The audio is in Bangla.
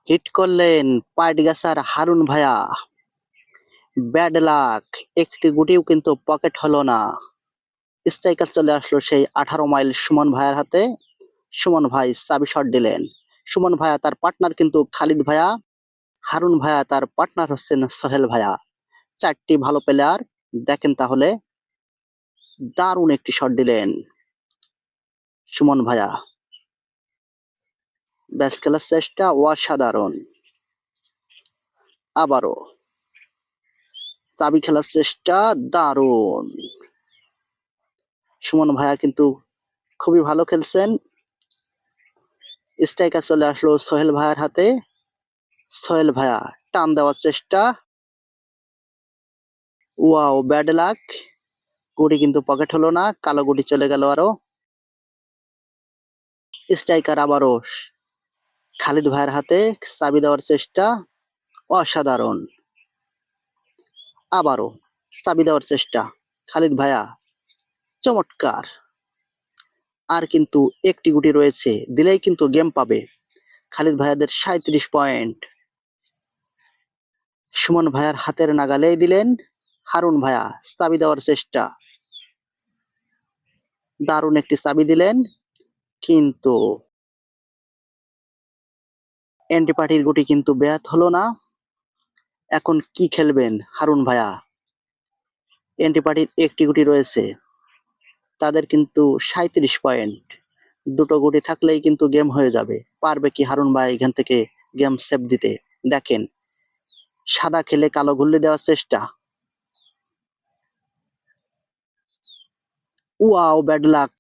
হিট করলেন পাটগাছার হারুন ভাইয়া। ব্যাড লাক, একটি গুটিও কিন্তু পকেট হলো না। স্ট্রাইকার চলে আসলো সেই 18 মাইল সুমন ভাইয়ার হাতে। সুমন ভাই চাবি শট দিলেন। সুমন ভাইয়া তার পার্টনার কিন্তু খালিদ ভাইয়া। হারুন ভাইয়া তার পার্টনার হচ্ছেন সোহেল ভাইয়া। চারটি ভালো প্লেয়ার। দেখেন তাহলে, দারুণ একটি শট দিলেন সুমন ভাইয়া। ব্যাস খেলার চেষ্টা অসাধারণ। আবারও চাবি খেলার চেষ্টা, দারুণ। সুমন ভাইয়া কিন্তু খুবই ভালো খেলছেন। স্ট্রাইকার চলে আসলো সোহেল ভাইয়ার হাতে। সোহেল ভাইয়া টান দেওয়ার চেষ্টা। Wow, bad luck. গুটি কিন্তু পকেট হলো না, কালো গুটি চলে গেল আরো। স্ট্রাইকার আবারও খালিদ ভাইয়ের হাতে চাবি দেওয়ার চেষ্টা, অসাধারণ। আবারও চাবি দেওয়ার চেষ্টা, খালিদ ভাইয়া, চমৎকার। আর কিন্তু একটি গুটি রয়েছে, দিলেই কিন্তু গেম পাবে খালিদ ভাইয়াদের 37 পয়েন্ট। সুমন ভাইয়ার হাতের নাগালেই দিলেন। হারুন ভাইয়া চাবি দেওয়ার চেষ্টা, দারুণ একটি চাবি দিলেন, কিন্তু এন্টি পার্টির গুটি কিন্তু ব্যাট হলো না। এখন কি খেলবেন হারুন ভাইয়া? এন্টি পার্টির একটি গুটি রয়েছে, তাদের কিন্তু 37 পয়েন্ট। দুটো গুটি থাকলেই কিন্তু গেম হয়ে যাবে। পারবে কি হারুন ভাই এখান থেকে গেম সেভ দিতে? দেখেন, সাদা খেলে কালো ঘুল্লি দেওয়ার চেষ্টা। Wow, bad luck.